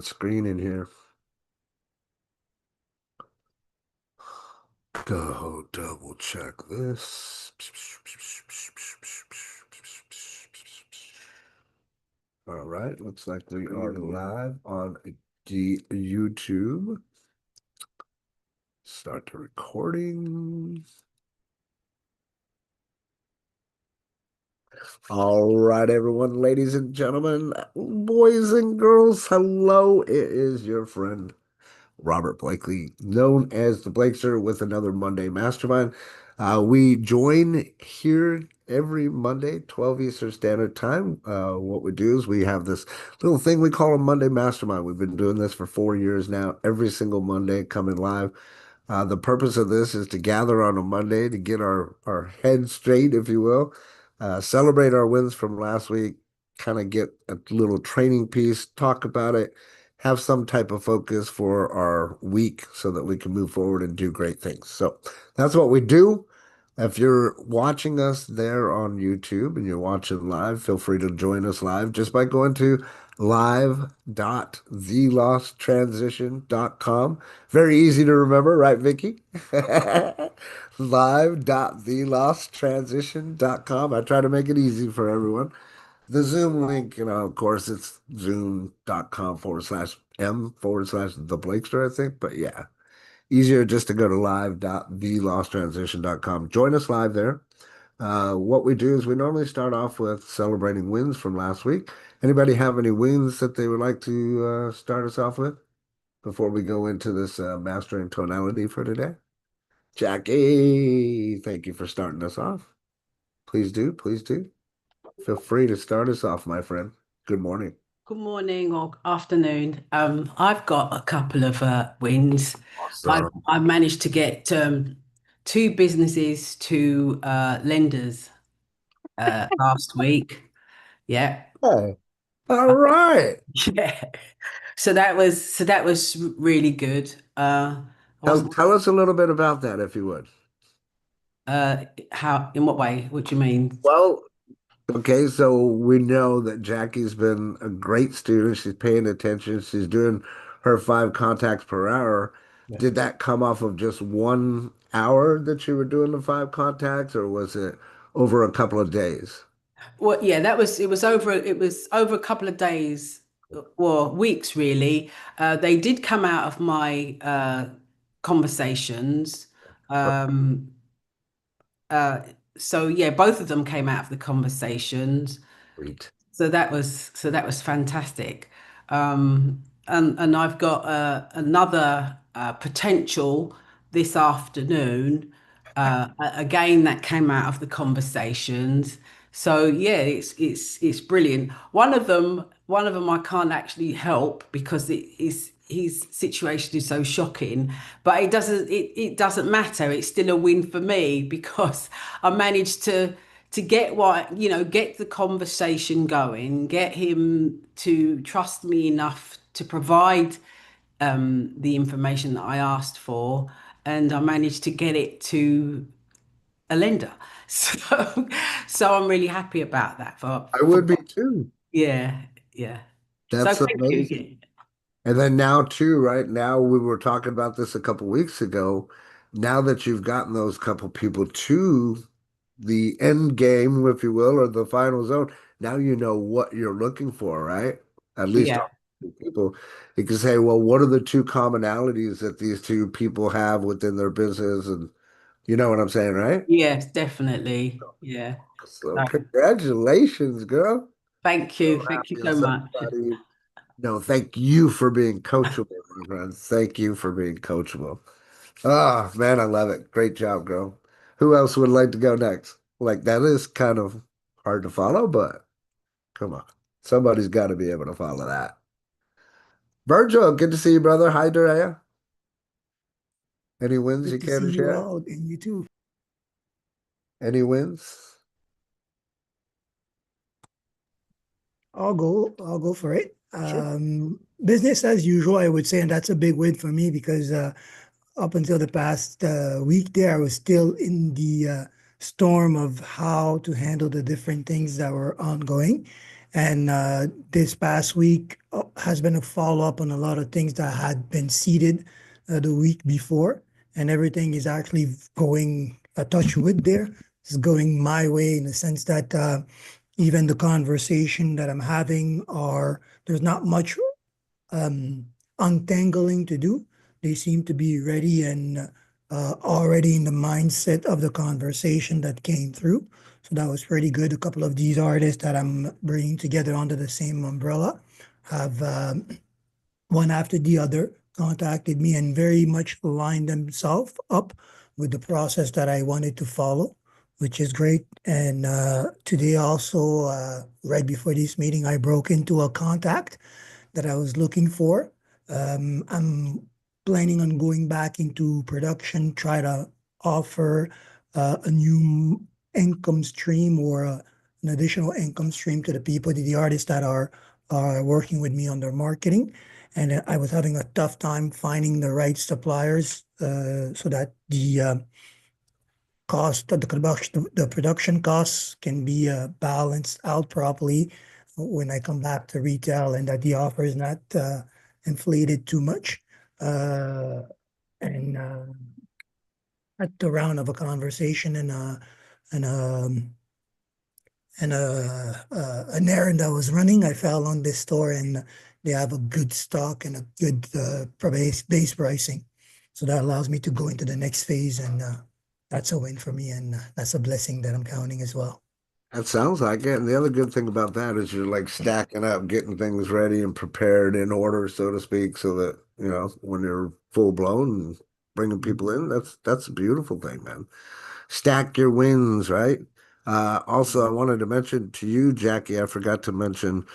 Screen in here. Go double check this. All right, looks like we are live on the YouTube. Start the recording. All right, everyone, ladies and gentlemen, boys and girls, hello. It is your friend Robert Blakely, known as the Blakester, with another Monday Mastermind. We join here every Monday, 12 Eastern Standard Time. What we do is we have this little thing we call a Monday Mastermind. We've been doing this for 4 years now, every single Monday coming live. The purpose of this is to gather on a Monday to get our heads straight, if you will, celebrate our wins from last week, kind of get a little training piece, talk about it, have some type of focus for our week so that we can move forward and do great things. So that's what we do. If you're watching us there on YouTube and you're watching live, feel free to join us live just by going to live.thelosttransition.com. Very easy to remember, right, Vicky? Live.thelosttransition.com. I try to make it easy for everyone. The Zoom link, of course, it's zoom.com/m/ the Blakester, I think. But yeah, easier just to go to live.thelosttransition.com. Join us live there. What we do is we normally start off with celebrating wins from last week. Anybody have any wins that they would like to start us off with before we go into this mastering tonality for today? Jackie, thank you for starting us off. Please do, please do. Feel free to start us off, my friend. Good morning. Good morning or afternoon. I've got a couple of wins. Awesome. I managed to get two businesses to lenders last week. Yeah, Hey, all right. yeah. So that was really good. I Tell, wasn't tell us a little bit about that, if you would. how in what way? What do you mean? Well, okay, so we know that Jackie's been a great student. She's paying attention. She's doing her 5 contacts per hour. Yeah. Did that come off of just 1 hour that you were doing the 5 contacts, or was it over a couple of days? Well, yeah, it was over a couple of days or weeks really. They did come out of my conversations. Um, uh, so yeah, both of them came out of the conversations. Sweet. So that was fantastic. And I've got another potential this afternoon. Again, that came out of the conversations. So yeah, it's brilliant. One of them I can't actually help because it is his situation is so shocking, but it doesn't matter. It's still a win for me because I managed to get the conversation going, get him to trust me enough to provide the information that I asked for, and I managed to get it to a lender. So I'm really happy about that I for would be too. yeah, yeah. So That's thank you. amazing. Yeah. And then now too, right now we were talking about this a couple weeks ago. Now that you've gotten those couple people to the end game, if you will, or the final zone, now you know what you're looking for, right? At least Yeah. on two people. You can say, well, what are the two commonalities that these two people have within their business? And you know what I'm saying, right? Yes, definitely. Yeah. So So, congratulations, girl. thank So you. Thank you happy so as much. somebody. No, thank you for being coachable, my friend. Thank you for being coachable. Ah, man, I love it. Great job, girl. Who else would like to go next? Like, that is kind of hard to follow, but come on. Somebody's got to be able to follow that. Virgil, good to see you, brother. Hi, Doraya. Any wins you Good to care see to you share? all and you too. Any wins? I'll go for it. Sure. Business as usual, I would say, and that's a big win for me because up until the past week there, I was still in the storm of how to handle the different things that were ongoing. And this past week has been a follow-up on a lot of things that had been seeded the week before. And everything is actually going a touch wood there. It's going my way in the sense that even the conversation that I'm having are there's not much um, untangling to do. They seem to be ready and already in the mindset of the conversation that came through. So that was pretty good. A couple of these artists that I'm bringing together under the same umbrella have one after the other contacted me and very much lined themselves up with the process that I wanted to follow, which is great. And today also, right before this meeting, I broke into a contact that I was looking for. I'm planning on going back into production, try to offer a new income stream or an additional income stream to the people, to the artists that are working with me on their marketing. And I was having a tough time finding the right suppliers so that the cost of the production costs can be balanced out properly when I come back to retail, and that the offer is not inflated too much. Uh, and At the round of a conversation and an errand I was running, I fell on this store and they have a good stock and a good base pricing. So that allows me to go into the next phase, and that's a win for me, and that's a blessing that I'm counting as well. That sounds like it. And the other good thing about that is you're like stacking up, getting things ready and prepared in order, so to speak, so that, when you're full blown and bringing people in, that's a beautiful thing, man. Stack your wins, right? Also, I wanted to mention to you, Jackie, I forgot to mention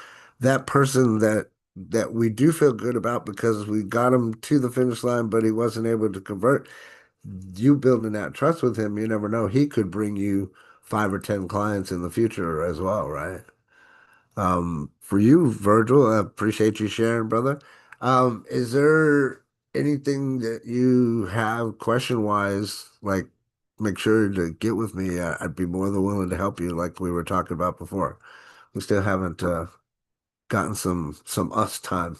that person that we do feel good about because we got him to the finish line, but he wasn't able to convert. You building that trust with him, you never know. He could bring you 5 or 10 clients in the future as well, right? For you, Virgil, I appreciate you sharing, brother. Is there anything that you have question wise, like make sure to get with me. I'd be more than willing to help you, like we were talking about before. We still haven't gotten some us time.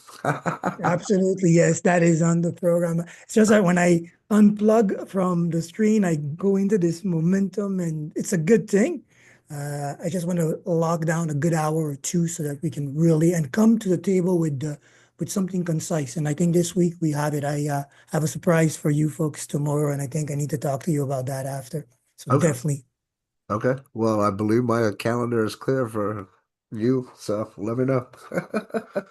Absolutely, yes, that is on the program. It's just that when I unplug from the screen, I go into this momentum, and it's a good thing. I just want to lock down a good hour or two so that we can really and come to the table with something concise. And I think this week we have it. I have a surprise for you folks tomorrow, and I think I need to talk to you about that after. So Okay. definitely, Okay. Well, I believe my calendar is clear for you, so let me know. yeah,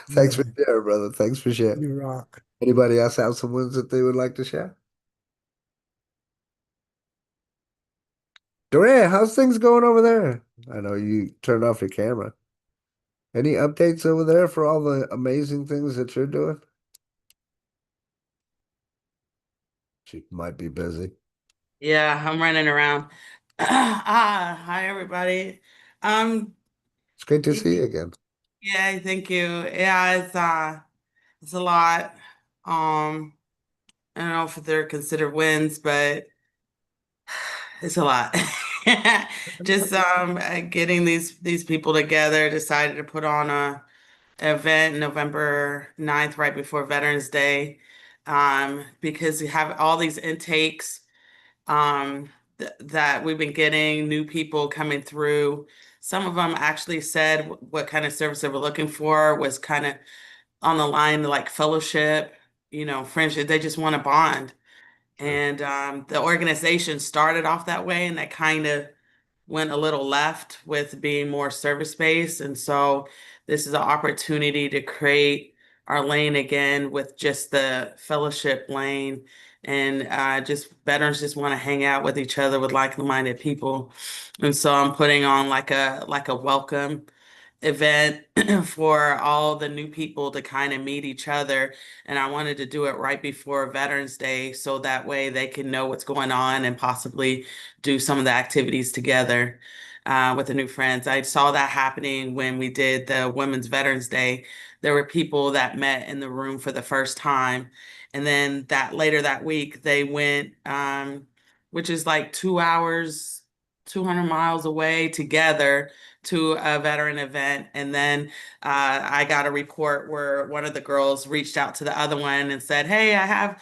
Thanks for man, sharing, brother. Thanks for sharing. you rock. Anybody else have some ones that they would like to share? Durant, how's things going over there? I know you turned off your camera. Any updates over there for all the amazing things that you're doing? She might be busy. Yeah, I'm running around. Hi everybody. Um, It's great to see you y- again. yeah, thank you. Yeah, it's a lot. I don't know if they're considered wins, but it's a lot. Just getting these people together, decided to put on a event November 9th, right before Veterans Day. Because we have all these intakes that we've been getting new people coming through. Some of them actually said what kind of service they were looking for was kind of on the line like fellowship, friendship. They just want to bond. Sure. And the organization started off that way, and that kind of went a little left with being more service-based. And so this is an opportunity to create our lane again with just the fellowship lane. And just veterans just want to hang out with each other with like-minded people. And so I'm putting on like a welcome event for all the new people to kind of meet each other. And I wanted to do it right before Veterans Day so that way they can know what's going on and possibly do some of the activities together with the new friends. I saw that happening when we did the Women's Veterans Day. There were people that met in the room for the first time. And then that later that week, they went, which is like 2 hours. 200 miles away together to a veteran event. And then I got a report where one of the girls reached out to the other one and said, "Hey, I have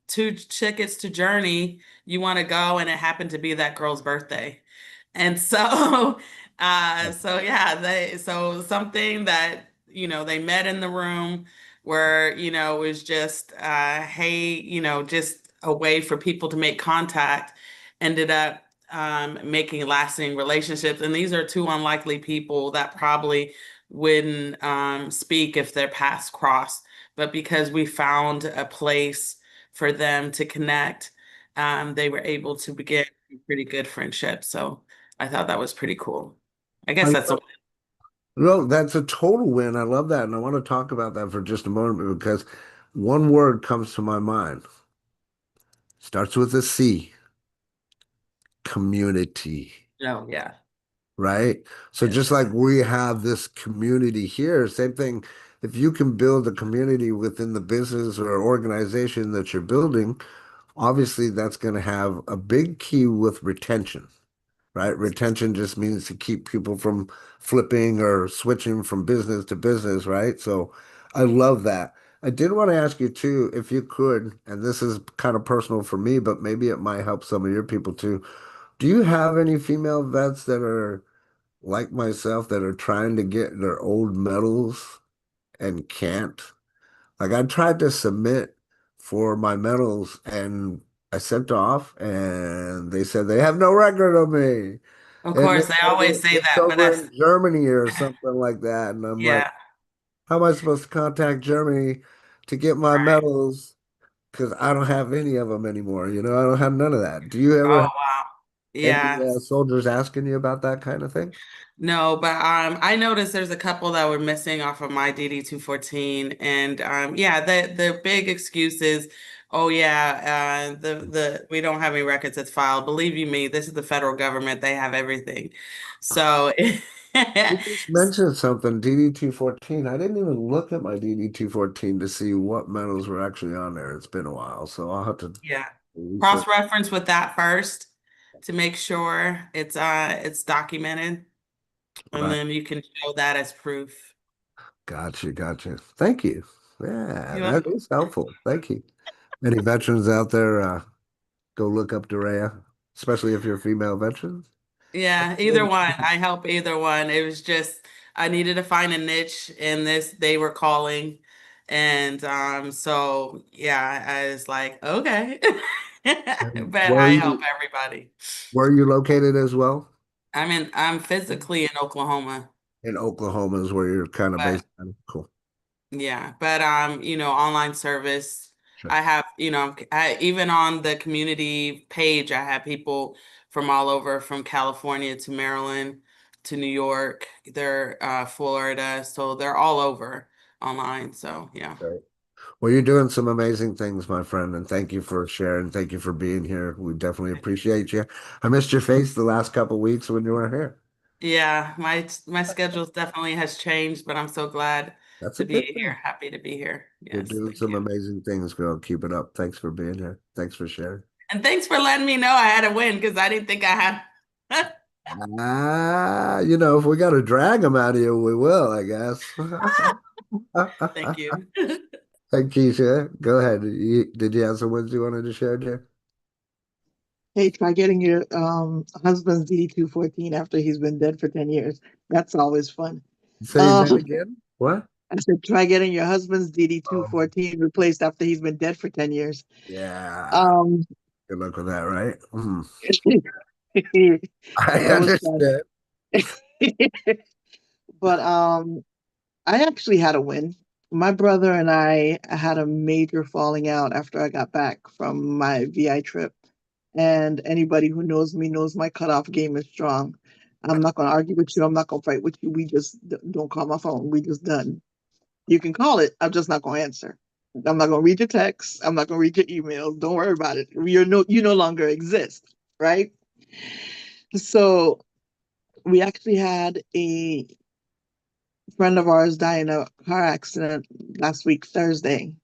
2 tickets to Journey. You want to go?" And it happened to be that girl's birthday. And so, so yeah, so something that, they met in the room where, it was just, hey, just a way for people to make contact, ended up making lasting relationships. And these are two unlikely people that probably wouldn't speak if their paths crossed. But because we found a place for them to connect, they were able to begin a pretty good friendship. So I thought that was pretty cool. I I guess that's a No, that's a total win. I love that. And I want to talk about that for just a moment because one word comes to my mind. Starts with a C, community, no, yeah, right? So just yes, like we have this community here, same thing. If you can build a community within the business or organization that you're building, obviously that's going to have a big key with retention. Right? Retention just means to keep people from flipping or switching from business to business, right? So I love that. I did want to ask you too, if you could, and this is kind of personal for me, but maybe it might help some of your people too. Do you have any female vets that are like myself that are trying to get their old medals and can't? Like I tried to submit for my medals and I sent off and they said they have no record of me. of And course they always say it's that, but over that's in Germany or something like that. And I'm like, yeah, how am I supposed to contact Germany to get my right. medals? Because I don't have any of them anymore. I don't have none of that. Do you ever Oh have wow, any yeah. soldiers asking you about that kind of thing? No, but I noticed there's a couple that were missing off of my DD 214, and yeah, the big excuse is, oh yeah, the we don't have any records that's filed. Believe you me, this is the federal government; they have everything. So, You just mentioned something, DD-214. I didn't even look at my DD-214 to see what medals were actually on there. It's been a while, so I'll have to yeah, research. cross-reference with that first to make sure it's documented, and Right. then you can show that as proof. Gotcha, gotcha. Thank you. Yeah, You that know? is helpful. Thank you. Any veterans out there, go look up Dorea, especially if you're a female veteran. Yeah, either one. I help either one. It was just I needed to find a niche in this they were calling. And so yeah, I was like, okay. And But I help everybody. where are you located as well? I'm physically in Oklahoma, In Oklahoma is where you're kind of but based on. Cool. yeah, but online service. Sure. I have, even on the community page, I have people from all over, from California to Maryland to New York, they're Florida, so they're all over online. So yeah. Great. Well, you're doing some amazing things, my friend, and thank you for sharing. Thank you for being here. We definitely appreciate you. I missed your face the last couple of weeks when you were here. Yeah, my schedule definitely has changed, but I'm so glad That's a to be good here. thing. Happy to be here. You're Yes, doing thank some you. amazing things, girl. Keep it up. Thanks for being here. Thanks for sharing. And thanks for letting me know I had a win because I didn't think I had. If we got to drag them out of you, we will, I guess. Thank you. Hey, Keisha, go ahead. Did you have some words you wanted to share, Jay? Hey, try getting your husband's DD-214 after he's been dead for 10 years. That's always fun. Say Um, that again. What? I said, try getting your husband's Oh, DD-214 replaced after he's been dead for 10 years. yeah. Um, Good luck with that, right? that I was fun. understand. But I actually had a win. My brother and I had a major falling out after I got back from my VI trip. And anybody who knows me knows my cutoff game is strong. I'm not going to argue with you. I'm not going to fight with you. We just don't call my phone. We just done. You can call it. I'm just not going to answer. I'm not going to read your texts. I'm not going to read your emails. Don't worry about it. You no longer exist, right? So we actually had a friend of ours die in a car accident last week, Thursday.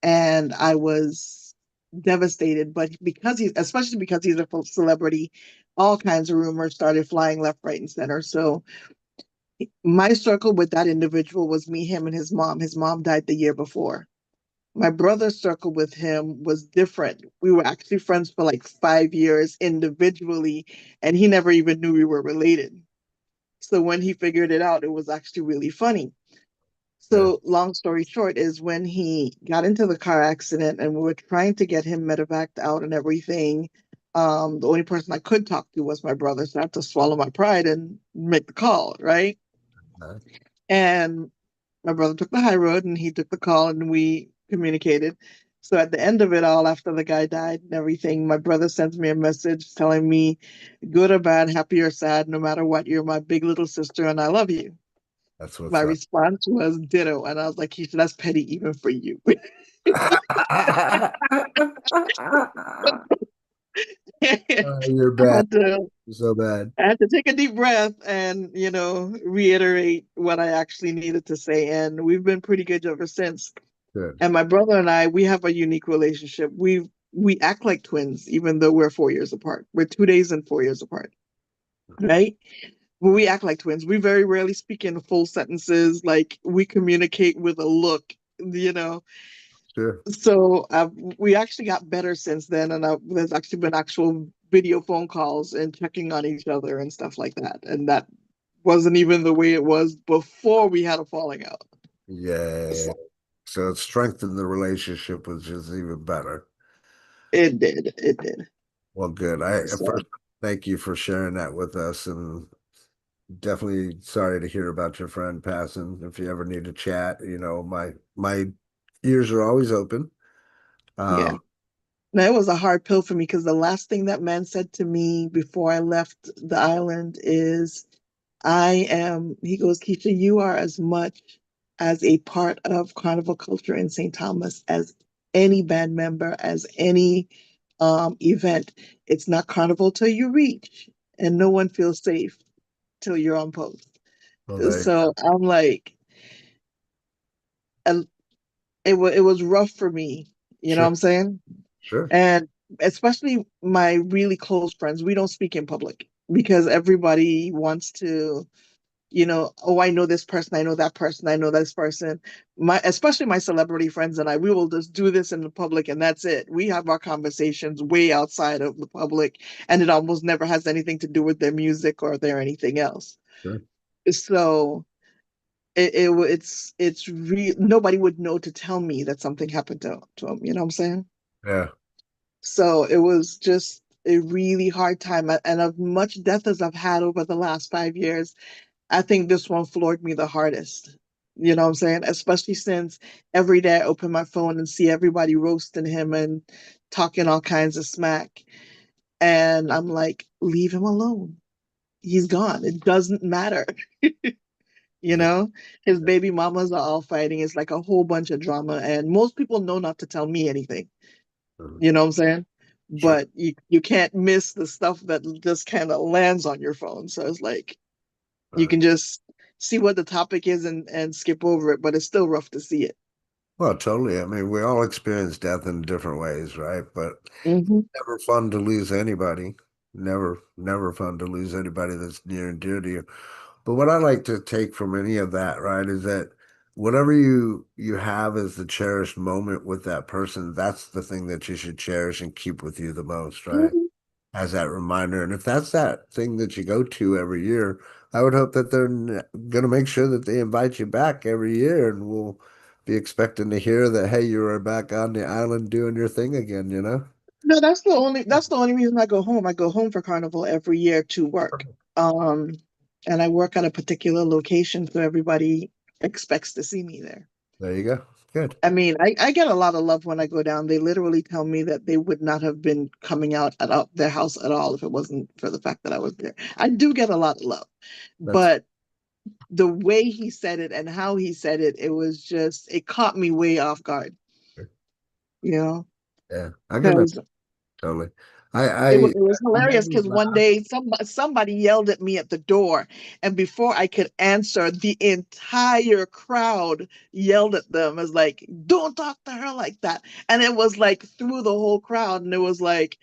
And I was devastated, but especially because he's a celebrity, all kinds of rumors started flying left, right, and center. So my circle with that individual was me, him, and his mom. His mom died the year before. My brother's circle with him was different. We were actually friends for like 5 years individually, and he never even knew we were related. So when he figured it out, it was actually really funny. Yeah, So long story short is when he got into the car accident and we were trying to get him medevaced out and everything, the only person I could talk to was my brother. So I had to swallow my pride and make the call, right? uh, And my brother took the high road and he took the call and we communicated. So at the end of it all, after the guy died and everything, my brother sends me a message telling me, good or bad, happy or sad, no matter what, you're my big little sister and I love you. that's My what's up. response was ditto. And I was like, Keisha, that's petty even for you. I You're bad. had to You're so bad. I had to take a deep breath and, reiterate what I actually needed to say. And we've been pretty good ever since. Good. And my brother and I, we have a unique relationship. We act like twins, even though we're 4 years apart. We're 2 days and 4 years apart, right? But we act like twins. We very rarely speak in full sentences. Like we communicate with a look, you know. Sure. So we actually got better since then, and there's actually been actual video phone calls and checking on each other and stuff like that. And that wasn't even the way it was before we had a falling out. Yeah. So So it strengthened the relationship, which is even better. it did. Well, good. I So first thank you for sharing that with us, and definitely sorry to hear about your friend passing. If you ever need to chat, my ears are always open. yeah. Um, Now, it was a hard pill for me because the last thing that man said to me before I left the island is, he goes, Keisha, you are as much as a part of carnival culture in St. Thomas as any band member, as any event. It's not carnival till you reach, and no one feels safe till you're on post. well, there you So I'm like, uh, it was rough for me. You know what sure, I'm saying? sure. And especially my really close friends, we don't speak in public because everybody wants to, oh, I know this person, I know that person, I know this person. Especially my celebrity friends and I, we will just do this in the public and that's it. We have our conversations way outside of the public, and it almost never has anything to do with their music or their anything else. Sure. So it's real. Nobody would know to tell me that something happened to him. You know what I'm saying? Yeah. So it was just a really hard time. And as much death as I've had over the last 5 years, I think this one floored me the hardest. You know what I'm saying? Especially since every day I open my phone and see everybody roasting him and talking all kinds of smack. And I'm like, leave him alone. He's gone. It doesn't matter. You Yeah. know, his baby mamas are all fighting. It's like a whole bunch of drama. And most people know not to tell me anything. Mhm. You know what I'm saying? Sure. But you can't miss the stuff that just kind of lands on your phone. So it's like you Uh, can just see what the topic is and skip over it, but it's still rough to see it. well, totally. I mean, we all experience death in different ways, right? But Hmm. never fun to lose anybody. Never, never fun to lose anybody that's near and dear to you. But what I like to take from any of that, right, is that whatever you have as the cherished moment with that person, that's the thing that you should cherish and keep with you the most, right? Hmm. As that reminder. And if that's that thing that you go to every year, I would hope that they're going to make sure that they invite you back every year, and we'll be expecting to hear that, hey, you are back on the island doing your thing again, you know? No, that's the only reason I go home. I go home for Carnival every year to work. Um, and I work at a particular location, so everybody expects to see me there. There you go. Good. I mean, I get a lot of love when I go down. They literally tell me that they would not have been coming out at their house at all if it wasn't for the fact that I was there. I do get a lot of love, That's but the way he said it and how he said it, it caught me way off guard, good. you know, Yeah. I can because totally. I I it was I hilarious never because one laugh. day somebody yelled at me at the door, and before I could answer, the entire crowd yelled at them as like, "Don't talk to her like that!" And it was like through the whole crowd, and it was like,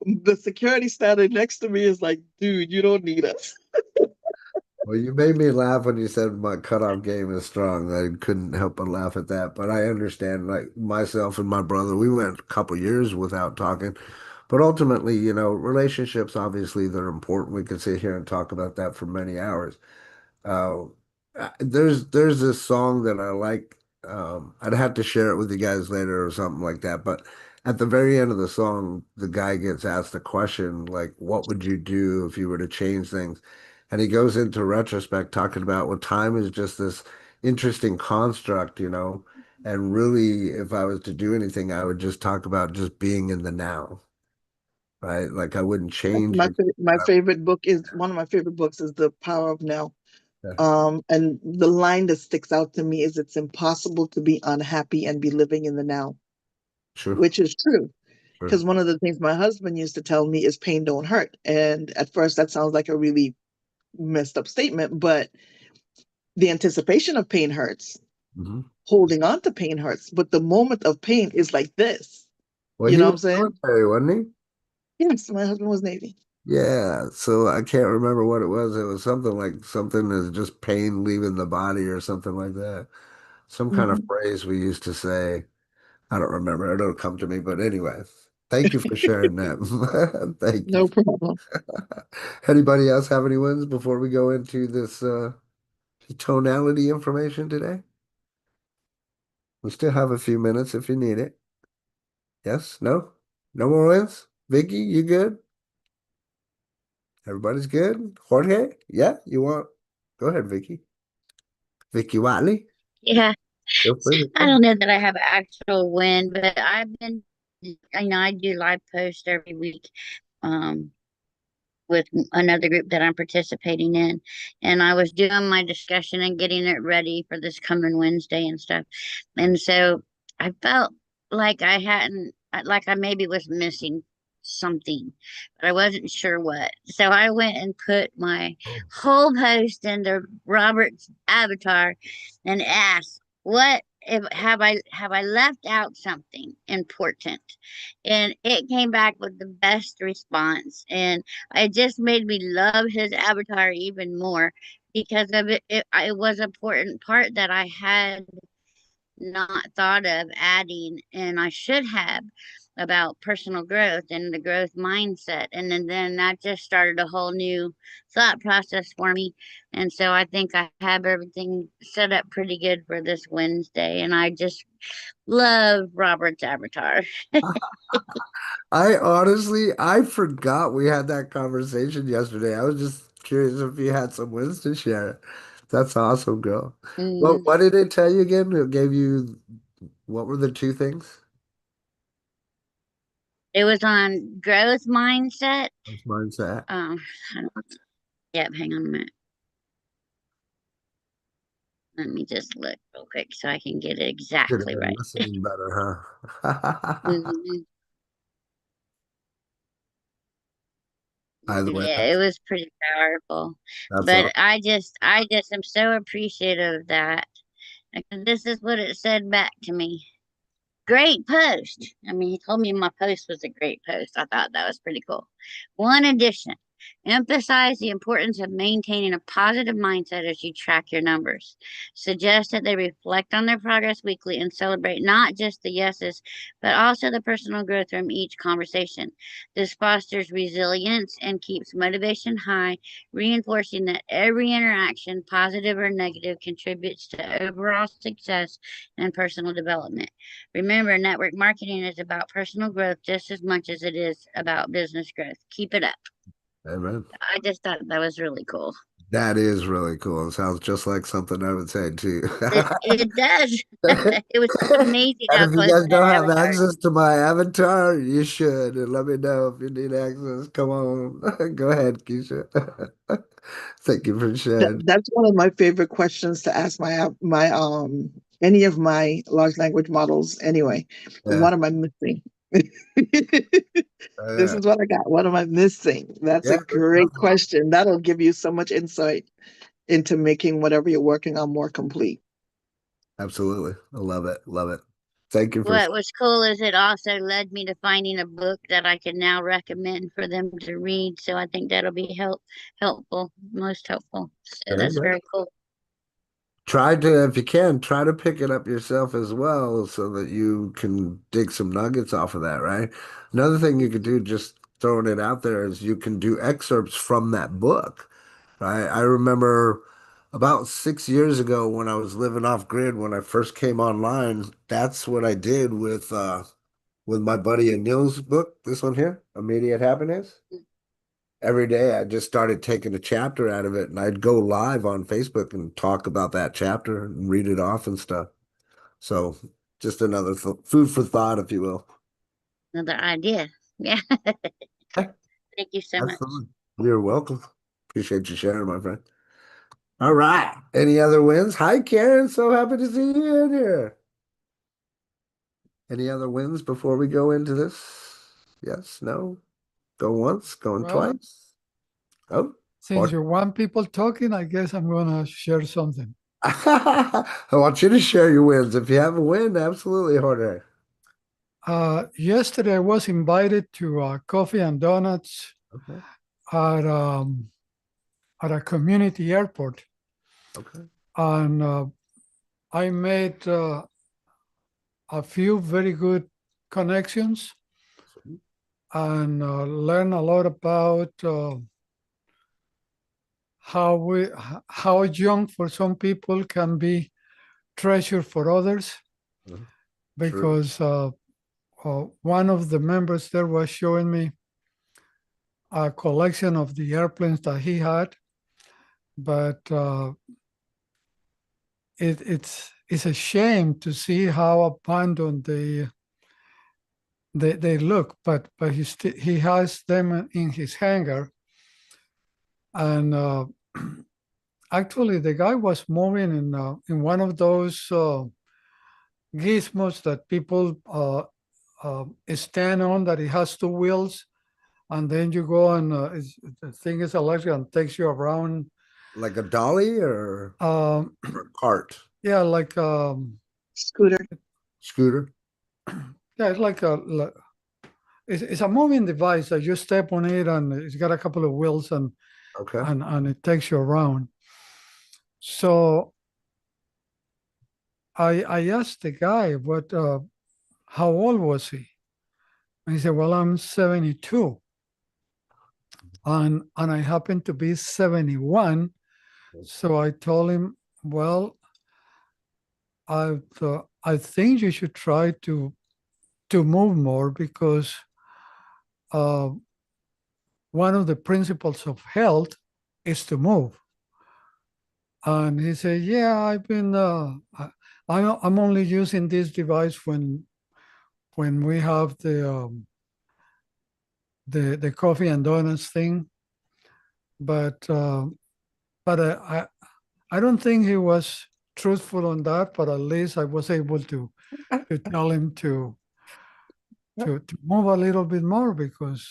the security standing next to me is like, dude, you don't need us. Well, you made me laugh when you said my cutoff game is strong. I couldn't help but laugh at that. But I understand, like myself and my brother, we went a couple years without talking. But ultimately, relationships, obviously, they're important. We could sit here and talk about that for many hours. Uh, there's this song that I like. I'd have to share it with you guys later or something like that. But at the very end of the song, the guy gets asked a question like, "What would you do if you were to change things?" And he goes into retrospect talking about, well, time is just this interesting construct. And really, if I was to do anything, I would just talk about just being in the now, right? Like I wouldn't change it. My favorite book is one of my favorite books is The Power of Now. Yeah, And the line that sticks out to me is it's impossible to be unhappy and be living in the now, true, which is true. true. Because one of the things my husband used to tell me is pain don't hurt. And at first that sounds like a really messed up statement, but the anticipation of pain hurts. Hmm. Holding on to pain hurts, but the moment of pain is like this. Well, You he know what was I'm saying? military, wasn't he? Yes, my husband was Navy. Yeah, so I can't remember what it was. It was something like something is just pain leaving the body or something like that. Some kind of Mhm. phrase we used to say. I don't remember. It'll come to me. But anyway, thank you for sharing that. Thank you. No problem. Anybody else have any wins before we go into this tonality information today? We still have a few minutes if you need it. Yes? No? No more wins? Vicky, you good? Everybody's good? Jorge? Yeah? You want? Go ahead, Vicky. Vicky Watley? Yeah, Feel free to I come. don't know that I have an actual win, but I do live post every week. Um, with another group that I'm participating in. And I was doing my discussion and getting it ready for this coming Wednesday and stuff. And so I felt like like I maybe was missing something, but I wasn't sure what. So I went and put my Oh, whole post into Robert's avatar and asked, what if have I left out something important? And it came back with the best response. And it just made me love his avatar even more because of it. It was an important part that I had not thought of adding, and I should have about personal growth and the growth mindset. And then that just started a whole new thought process for me. And so I think I have everything set up pretty good for this Wednesday. And I just love Robert's avatar. I forgot we had that conversation yesterday. I was just curious if you had some wins to share. That's awesome, girl. Well, Mhm. what did it tell you again? It gave you, what were the two things? It was on growth mindset. That's mindset. Um, I don't, yep, hang on a minute. Let me just look real quick so I can get it Should have exactly been right. listening better, huh? Mhm. Either way, Yeah, it was pretty powerful. that's But all. I just am so appreciative of that. And this is what it said back to me. Great post. I mean, he told me my post was a great post. I thought that was pretty cool. One addition, emphasize the importance of maintaining a positive mindset as you track your numbers. Suggest that they reflect on their progress weekly and celebrate not just the yeses, but also the personal growth from each conversation. This fosters resilience and keeps motivation high, reinforcing that every interaction, positive or negative, contributes to overall success and personal development. Remember, network marketing is about personal growth just as much as it is about business growth. Keep it up. Amen. I just thought that was really cool. That is really cool. It sounds just like something I would say too. It does. And It was amazing how if you close guys that don't have avatar. access to my avatar, you should. And let me know if you need access. Come on. Go ahead, Keisha. Thank you for sharing. That's one of my favorite questions to ask my any of my large language models anyway. Yeah. What am I missing? This Yeah. is what I got. What am I missing? That's Yeah. a great question. That'll give you so much insight into making whatever you're working on more complete. Absolutely. I love it. Love it. Thank you for What was cool is it also led me to finding a book that I can now recommend for them to read. So I think that'll be helpful, most helpful. So sharing that's that. very cool. Try to, if you can, try to pick it up yourself as well so that you can dig some nuggets off of that, right? Another thing you could do, just throwing it out there, is you can do excerpts from that book, right? I remember about 6 years ago when I was living off grid, when I first came online, that's what I did with my buddy Anil's book, this one here, Immediate Happiness. Every day I just started taking a chapter out of it and I'd go live on Facebook and talk about that chapter and read it off and stuff. So just another food for thought, if you will. Another idea. Yeah. Yeah, Thank you so much. absolutely. You're welcome. Appreciate you sharing, my friend. All right. Any other wins? Hi, Karen. So happy to see you in here. Any other wins before we go into this? Yes, no? Go once, going Well, twice. Oh, since you want people talking, I guess I'm gonna share something. I want you to share your wins. If you have a win, absolutely, Jorge. Yesterday I was invited to coffee and donuts Okay. at at a community airport, Okay. and I made a few very good connections and learned a lot about how young for some people can be treasure for others, Mhm. True. because one of the members there was showing me a collection of the airplanes that he had, but it's a shame to see how abandoned they look. But he has them in his hangar, and actually the guy was moving in one of those gizmos that people stand on, that it has two wheels, and then you go and the thing is electric and takes you around. Like a dolly Um, or a cart, yeah, like Scooter. scooter. yeah, it's like it's a moving device that you step on it and it's got a couple of wheels and Okay. and it takes you around. So I asked the guy what how old was he? And he said, "Well, I'm 72." And I happen to be 71. So I told him, "Well, I think you should try to move more, because uh, one of the principles of health is to move." And he said, "Yeah, I've been. I'm only using this device when we have the coffee and donuts thing, but I don't think he was truthful on that. But at least I was able to tell him to move a little bit more, because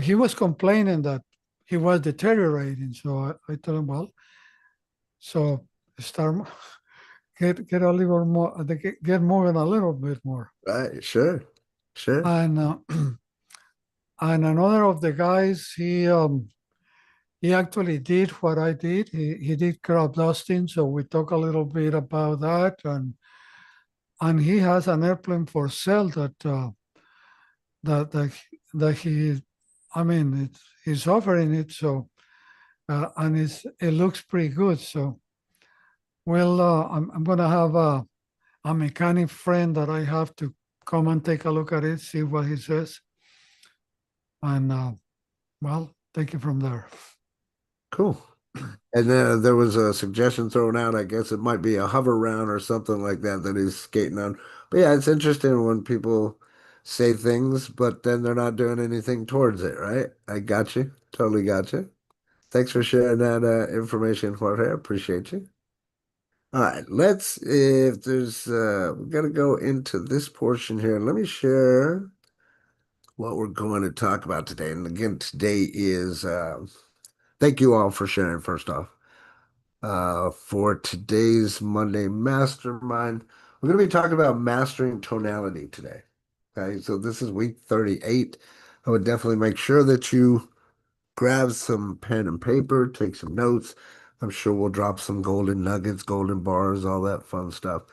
he was complaining that he was deteriorating. So I told him, well, so start get a little more, get moving a little bit more. Right. Sure. Sure. And and another of the guys, he actually did what I did. He did crowd dusting, so we talk a little bit about that, and he has an airplane for sale that that he, I mean, he's offering it. So and it looks pretty good. So well, I'm gonna have a mechanic friend that I have to come and take a look at it, see what he says, and well, take it from there. Cool. And then there was a suggestion thrown out. I guess it might be a hover round or something like that that he's skating on. But yeah, it's interesting when people say things, but then they're not doing anything towards it, right? I got you. Totally got you. Thanks for sharing that information, Jorge. I appreciate you. All right, if there's, we got to go into this portion here. Let me share what we're going to talk about today. And again, today is, thank you all for sharing, first off. For today's Monday Mastermind, We're going to be talking about mastering tonality today. Okay, so this is week 38. I would definitely make sure that you grab some pen and paper, take some notes. I'm sure we'll drop some golden nuggets, golden bars, all that fun stuff.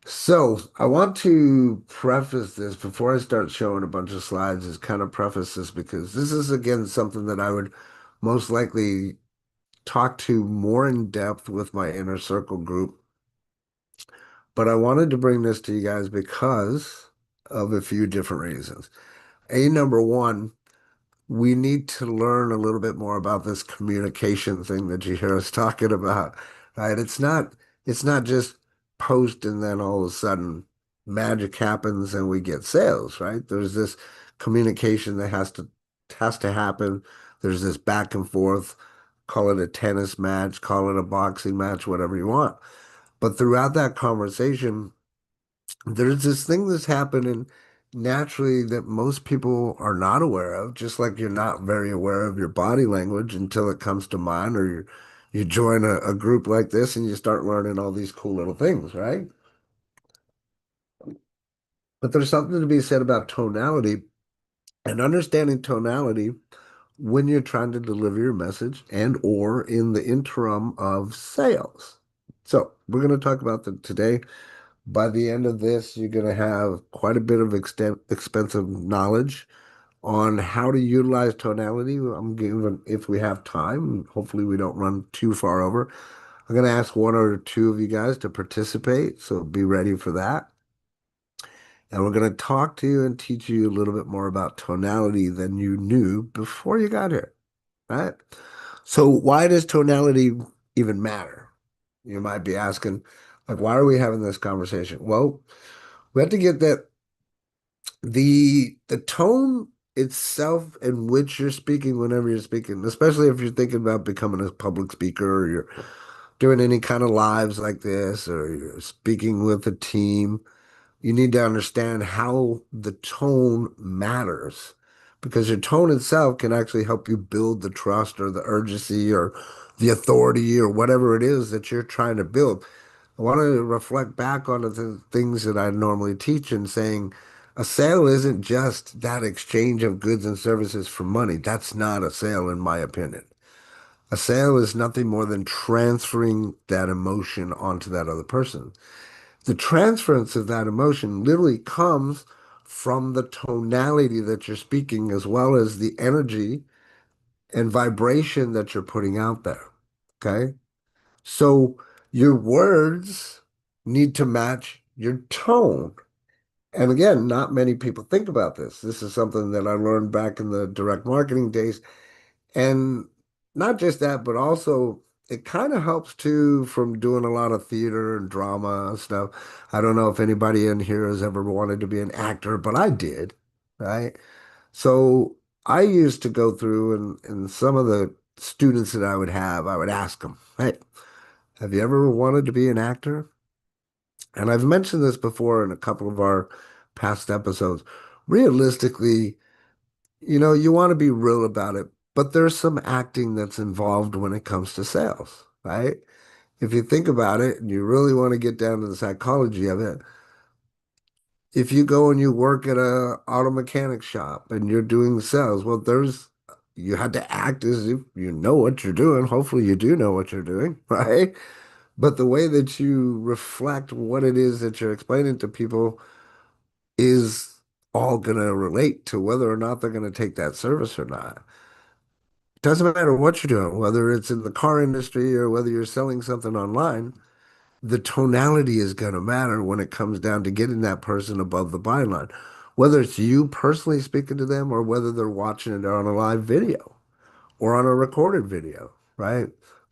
So I want to preface this before I start showing a bunch of slides, is kind of preface this because this is again something that I would most likely talk to more in depth with my inner circle group. But I wanted to bring this to you guys because of a few different reasons. Number one, we need to learn a little bit more about this communication thing that you hear us talking about, right? It's not just post and then all of a sudden magic happens and we get sales, right? There's this communication that has to happen. There's this back and forth, call it a tennis match, call it a boxing match, whatever you want. But throughout that conversation, there's this thing that's happening naturally that most people are not aware of, just like you're not very aware of your body language until it comes to mind, or you join a group like this and you start learning all these cool little things, right? But there's something to be said about tonality and understanding tonality when you're trying to deliver your message and or in the interim of sales. So we're going to talk about that today. By the end of this, you're going to have quite a bit of expensive knowledge on how to utilize tonality. I'm giving, if we have time, hopefully we don't run too far over. I'm going to ask one or two of you guys to participate, so be ready for that. And we're going to talk to you and teach you a little bit more about tonality than you knew before you got here, right? So why does tonality even matter? You might be asking, like, why are we having this conversation? Well, we have to get that the tone itself in which you're speaking whenever you're speaking, especially if you're thinking about becoming a public speaker or you're doing any kind of lives like this or you're speaking with a team, you need to understand how the tone matters because your tone itself can actually help you build the trust or the urgency or the authority or whatever it is that you're trying to build. I want to reflect back on the things that I normally teach and saying a sale isn't just that exchange of goods and services for money. That's not a sale, in my opinion. A sale is nothing more than transferring that emotion onto that other person. The transference of that emotion literally comes from the tonality that you're speaking, as well as the energy and vibration that you're putting out there. Okay. So your words need to match your tone. And again, not many people think about this. This is something that I learned back in the direct marketing days. And not just that, but also it kind of helps too from doing a lot of theater and drama and stuff. I don't know if anybody in here has ever wanted to be an actor, but I did, right? So I used to go through and some of the students that I would ask them, hey, have you ever wanted to be an actor? And I've mentioned this before in a couple of our past episodes. Realistically, you want to be real about it, but there's some acting that's involved when it comes to sales, right? If you think about it and you really want to get down to the psychology of it, if you go and you work at a auto mechanic shop and you're doing sales, well, you had to act as if you know what you're doing. Hopefully you do know what you're doing, right? But the way that you reflect what it is that you're explaining to people is all going to relate to whether or not they're going to take that service or not. It doesn't matter what you're doing, whether it's in the car industry or whether you're selling something online, the tonality is going to matter when it comes down to getting that person above the byline. Whether it's you personally speaking to them or whether they're watching it on a live video or on a recorded video, right?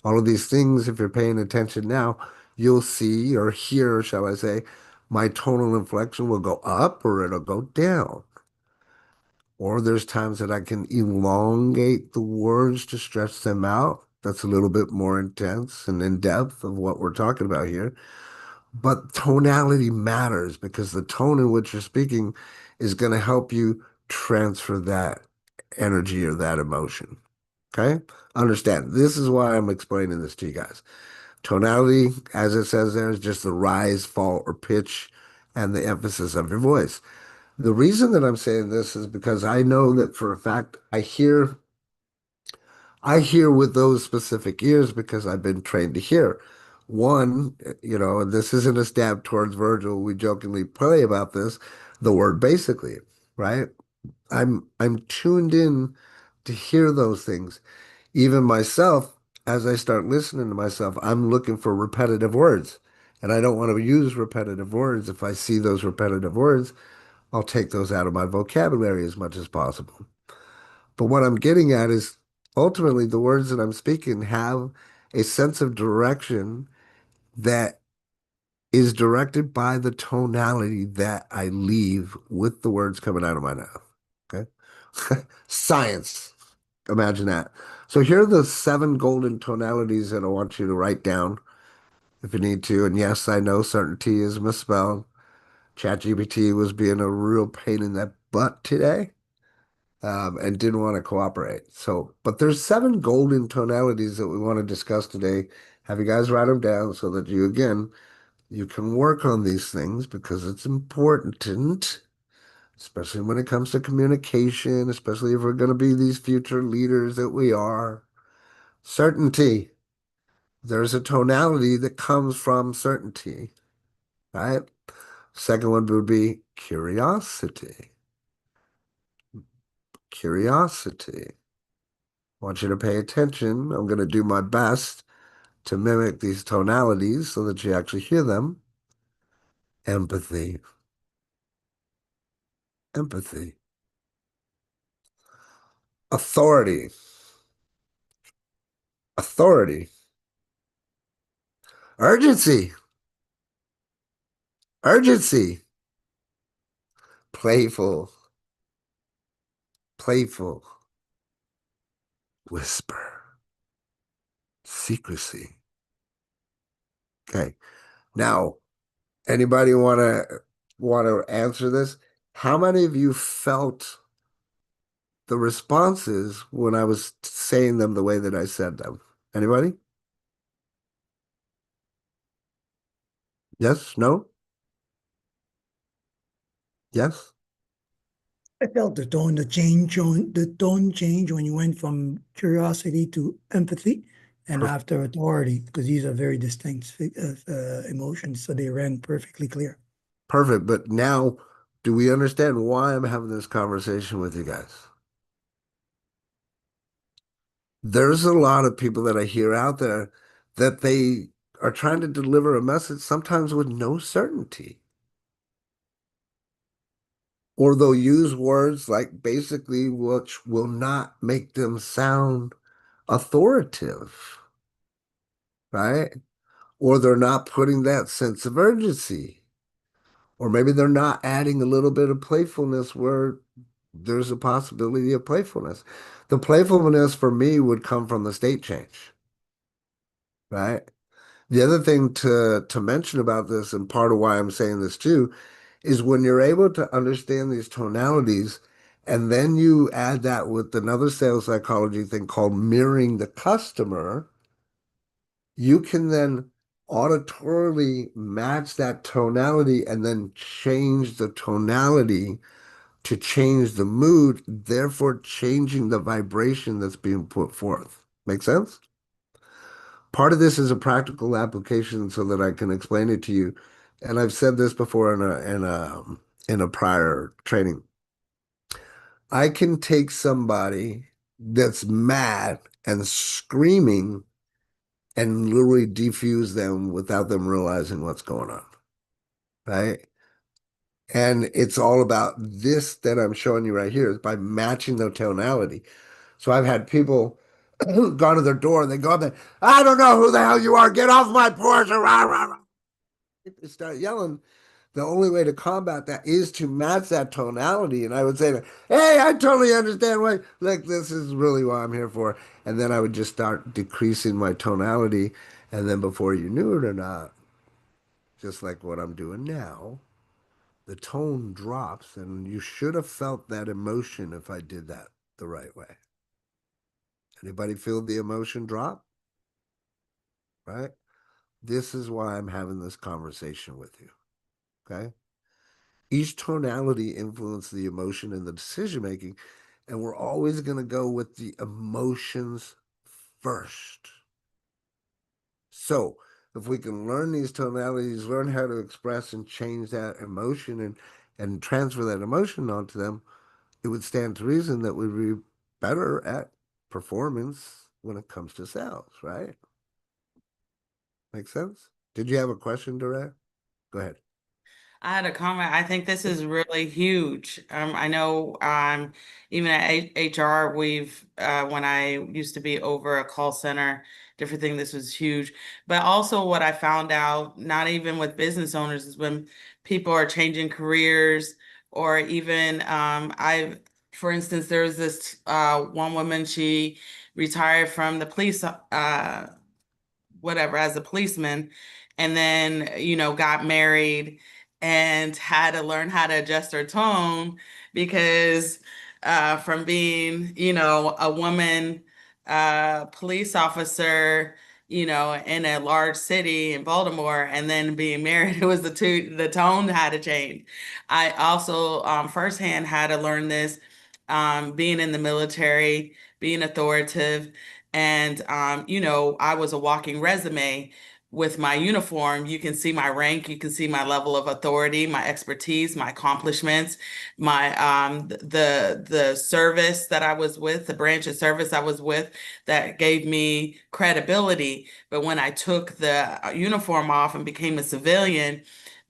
All of these things, if you're paying attention now, you'll see or hear, shall I say, my tonal inflection will go up or it'll go down. Or there's times that I can elongate the words to stretch them out. That's a little bit more intense and in depth of what we're talking about here. But tonality matters because the tone in which you're speaking is going to help you transfer that energy or that emotion. Okay? Understand. This is why I'm explaining this to you guys. Tonality, as it says there, is just the rise, fall, or pitch and the emphasis of your voice. The reason that I'm saying this is because I know that for a fact I hear with those specific ears because I've been trained to hear. One, and this isn't a stab towards Virgil. We jokingly play about this, the word basically, right? I'm tuned in to hear those things. Even myself, as I start listening to myself, I'm looking for repetitive words. And I don't want to use repetitive words. If I see those repetitive words, I'll take those out of my vocabulary as much as possible. But what I'm getting at is ultimately the words that I'm speaking have a sense of direction that is directed by the tonality that I leave with the words coming out of my mouth. Okay. Science. Imagine that. So here are the 7 golden tonalities that I want you to write down if you need to. And yes, I know certainty is misspelled. ChatGPT was being a real pain in that butt today, and didn't want to cooperate. So, but there's 7 golden tonalities that we want to discuss today. Have you guys write them down so that you can work on these things because it's important, especially when it comes to communication, especially if we're going to be these future leaders that we are. Certainty. There's a tonality that comes from certainty, right? Second one would be curiosity. Curiosity. I want you to pay attention. I'm going to do my best to mimic these tonalities so that you actually hear them. Empathy. Empathy. Authority. Authority. Urgency. Urgency. Playful. Playful. Whisper. Secrecy. Okay. Now, anybody want to answer this? How many of you felt the responses when I was saying them the way that I said them? Anybody? Yes? No? Yes? I felt the tone change when you went from curiosity to empathy and Per- after authority, because these are very distinct emotions, so they ran perfectly clear. Perfect. But now, do we understand why I'm having this conversation with you guys? There's a lot of people that I hear out there that they are trying to deliver a message sometimes with no certainty. Or they'll use words like basically which will not make them sound authoritative, right? Or they're not putting that sense of urgency. Or maybe they're not adding a little bit of playfulness where there's a possibility of playfulness. The playfulness for me would come from the state change, right? The other thing to mention about this, and part of why I'm saying this too, is when you're able to understand these tonalities, and then you add that with another sales psychology thing called mirroring the customer, you can then auditorily match that tonality and then change the tonality to change the mood, therefore changing the vibration that's being put forth. Make sense? Part of this is a practical application so that I can explain it to you. And I've said this before in a prior training. I can take somebody that's mad and screaming and literally defuse them without them realizing what's going on, right? And it's all about this that I'm showing you right here is by matching the tonality. So I've had people gone to their door and they go up there, I don't know who the hell you are, get off my porch. Rah, rah, rah. They start yelling. The only way to combat that is to match that tonality. And I would say, hey, I totally understand why. Look, this is really what I'm here for. And then I would just start decreasing my tonality. And then before you knew it or not, just like what I'm doing now, the tone drops. And you should have felt that emotion if I did that the right way. Anybody feel the emotion drop? Right? This is why I'm having this conversation with you. Okay. Each tonality influences the emotion and the decision making, and we're always going to go with the emotions first. So, if we can learn these tonalities, learn how to express and change that emotion and transfer that emotion onto them, it would stand to reason that we'd be better at performance when it comes to sales, right? Make sense? Did you have a question, Direct? Go ahead. I had a comment. I think this is really huge. I know even at HR, we've when I used to be over a call center, different thing, this was huge. But also what I found out, not even with business owners, is when people are changing careers or even for instance, there's this one woman, she retired from the police whatever as a policeman, and then got married and had to learn how to adjust her tone because from being a woman police officer in a large city in Baltimore, and then being married, it was the tone had to change. I also firsthand had to learn this, being in the military, being authoritative, and I was a walking resume with my uniform. You can see my rank, you can see my level of authority, my expertise, my accomplishments, my the service that I was with, the branch of service I was with, that gave me credibility. But when I took the uniform off and became a civilian,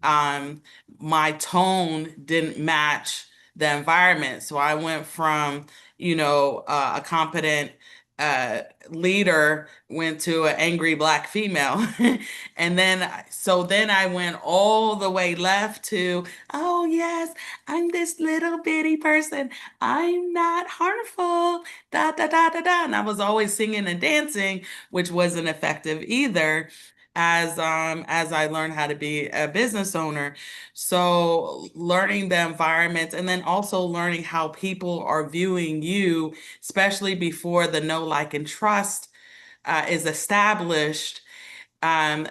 um, my tone didn't match the environment. So I went from, a competent leader, went to an angry Black female. And then I went all the way left to, oh yes, I'm this little bitty person, I'm not harmful, da da da da da. And I was always singing and dancing, which wasn't effective either, as I learned how to be a business owner. So learning the environment, and then also learning how people are viewing you, especially before the know, like, and trust is established.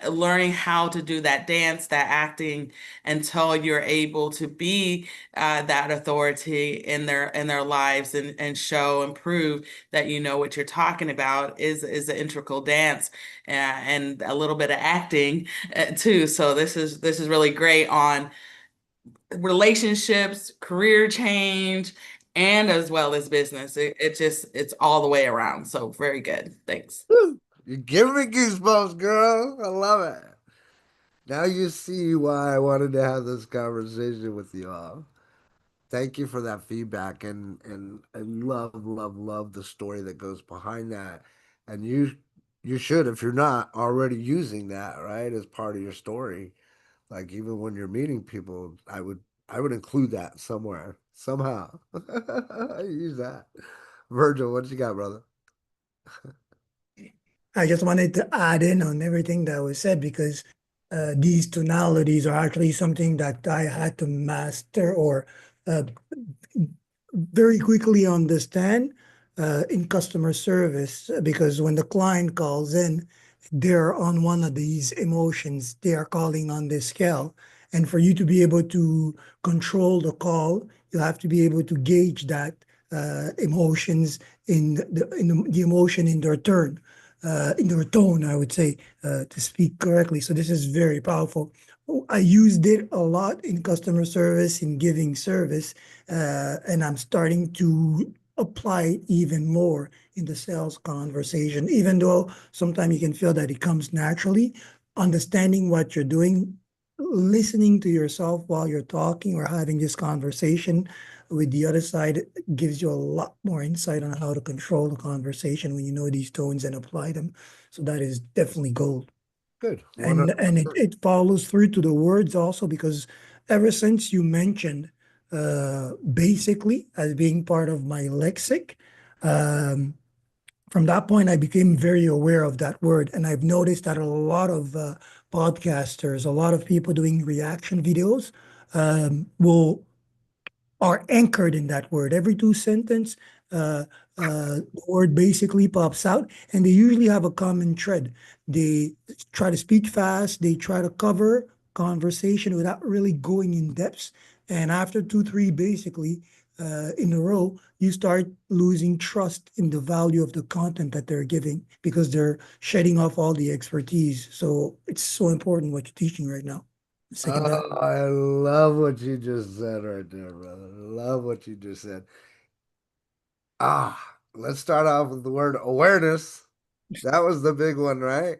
Learning how to do that dance, that acting, until you're able to be that authority in their lives, and show and prove that you know what you're talking about, is an integral dance, and a little bit of acting too. So this is really great on relationships, career change, and as well as business. It's all the way around. So very good. Thanks. You're giving me goosebumps, girl. I love it. Now you see why I wanted to have this conversation with you all. Thank you for that feedback, and I love the story that goes behind that. And you should, if you're not already using that, right, as part of your story. Like even when you're meeting people, I would include that somewhere, somehow. Use that. Virgil, what you got, brother? I just wanted to add in on everything that was said because these tonalities are actually something that I had to master or uh, very quickly understand in customer service because when the client calls in, they're on one of these emotions. They are calling on this scale. And for you to be able to control the call, you have to be able to gauge that emotions in the emotion in their turn, in their tone, I would say, to speak correctly. So this is very powerful. I used it a lot in customer service, in giving service, and I'm starting to apply it even more in the sales conversation, even though sometimes you can feel that it comes naturally. Understanding what you're doing, listening to yourself while you're talking or having this conversation with the other side gives you a lot more insight on how to control the conversation when you know these tones and apply them. So that is definitely gold. Good. And it follows through to the words also because ever since you mentioned basically as being part of my lexic, um, from that point I became very aware of that word. And I've noticed that a lot of podcasters, a lot of people doing reaction videos will are anchored in that word. Every two sentence, the word basically pops out, and they usually have a common thread. They try to speak fast, they try to cover conversation without really going in depth. And after two, three, basically, in a row, you start losing trust in the value of the content that they're giving because they're shedding off all the expertise. So it's so important what you're teaching right now. Second that. Oh, I love what you just said right there, brother. Love what you just said. Let's start off with the word awareness. That was the big one, right?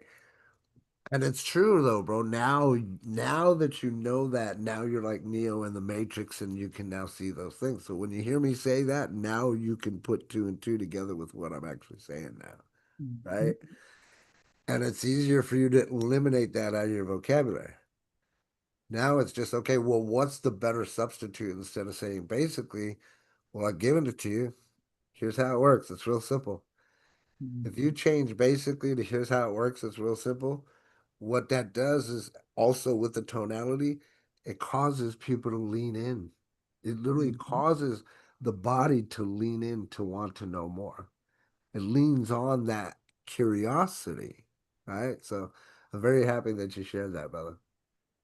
And it's true though, bro. Now that you know that, now you're like Neo in the Matrix and you can now see those things. So when you hear me say that, now you can put two and two together with what I'm actually saying now, right? And it's easier for you to eliminate that out of your vocabulary. Now it's just, okay, well, what's the better substitute instead of saying basically, well, I've given it to you. Here's how it works. It's real simple. If you change basically to here's how it works, it's real simple. What that does is also with the tonality, it causes people to lean in. It literally causes the body to lean in to want to know more. It leans on that curiosity, right? So I'm very happy that you shared that, brother.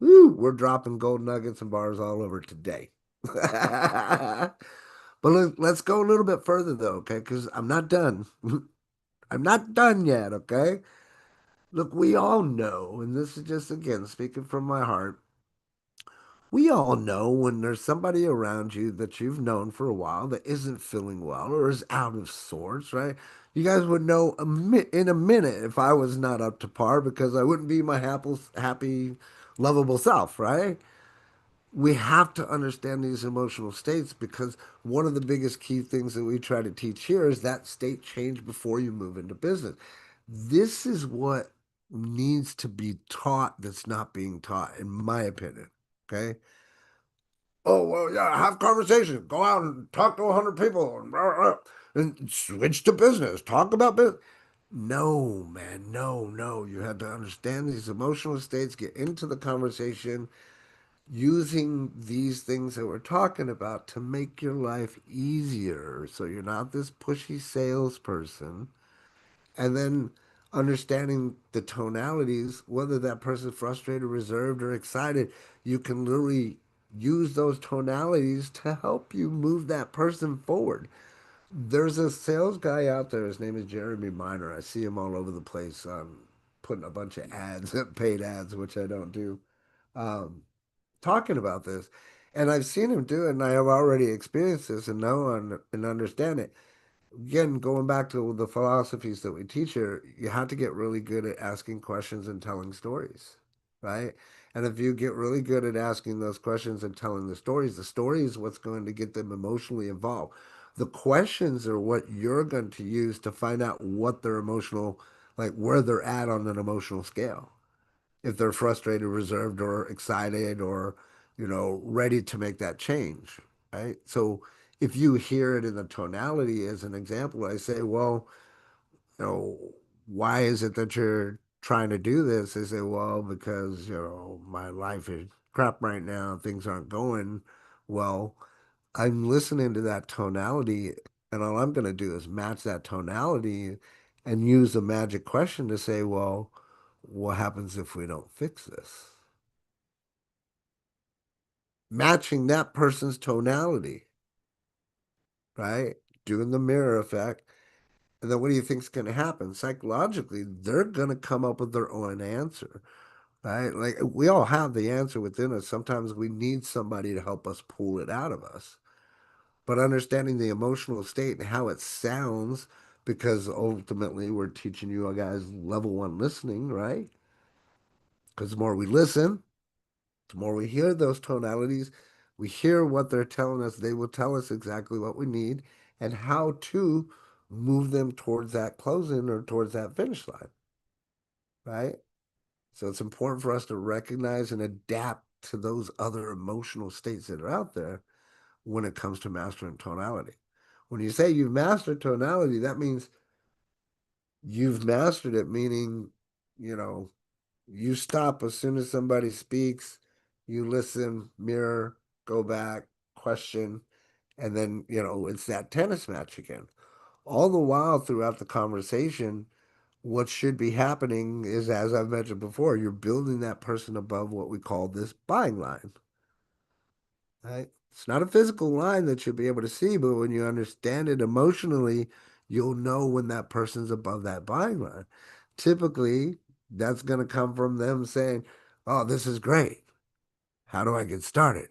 Woo, we're dropping gold nuggets and bars all over today. But let's go a little bit further though, okay? Because I'm not done. I'm not done yet, okay? Look, we all know, and this is just again speaking from my heart, we all know when there's somebody around you that you've known for a while that isn't feeling well or is out of sorts, right? You guys would know in a minute if I was not up to par because I wouldn't be my happy, lovable self, right? We have to understand these emotional states because one of the biggest key things that we try to teach here is that state change before you move into business. This is what needs to be taught that's not being taught, in my opinion. Okay. Oh, well, yeah, have conversations. Go out and talk to 100 people and switch to business. Talk about business. No, man, no, no. You have to understand these emotional states, get into the conversation using these things that we're talking about to make your life easier so you're not this pushy salesperson. And then understanding the tonalities, whether that person's frustrated, reserved, or excited, you can literally use those tonalities to help you move that person forward. There's a sales guy out there. His name is Jeremy Miner. I see him all over the place, putting a bunch of ads, paid ads, which I don't do, um, talking about this. And I've seen him do it, and I have already experienced this and know and understand it. Again, going back to the philosophies that we teach here, you have to get really good at asking questions and telling stories, right? And if you get really good at asking those questions and telling the story is what's going to get them emotionally involved. The questions are what you're going to use to find out what their emotional, like where they're at on an emotional scale. If they're frustrated, reserved, or excited, or, ready to make that change, right? So if you hear it in the tonality as an example, I say, well, why is it that you're trying to do this? They say, well, because, my life is crap right now. Things aren't going well. I'm listening to that tonality, and all I'm going to do is match that tonality and use a magic question to say, well, what happens if we don't fix this? Matching that person's tonality, right? Doing the mirror effect. And then what do you think's going to happen? Psychologically, they're going to come up with their own answer, right? Like we all have the answer within us. Sometimes we need somebody to help us pull it out of us. But understanding the emotional state and how it sounds, because ultimately we're teaching you guys level one listening, right? Because the more we listen, the more we hear those tonalities, we hear what they're telling us, they will tell us exactly what we need and how to move them towards that closing or towards that finish line, right? So it's important for us to recognize and adapt to those other emotional states that are out there when it comes to mastering tonality. When you say you've mastered tonality, that means you've mastered it, meaning, you know, you stop as soon as somebody speaks, you listen, mirror, go back, question, and then, it's that tennis match again. All the while throughout the conversation, what should be happening is, as I've mentioned before, you're building that person above what we call this buying line. Right? It's not a physical line that you'll be able to see, but when you understand it emotionally, you'll know when that person's above that buying line. Typically, that's going to come from them saying, "Oh, this is great. How do I get started?"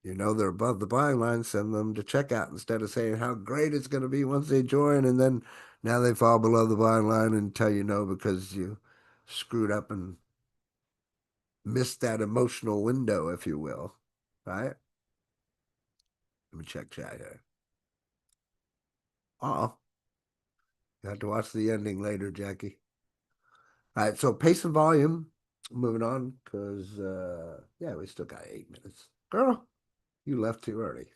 You know they're above the buying line, send them to checkout instead of saying how great it's going to be once they join, and then now they fall below the buying line and tell you no because you screwed up and missed that emotional window, if you will. Right? Let me check chat here. Uh-oh. You have to watch the ending later, Jackie. All right, so pace and volume. Moving on, because yeah, we still got 8 minutes. Girl, you left too early.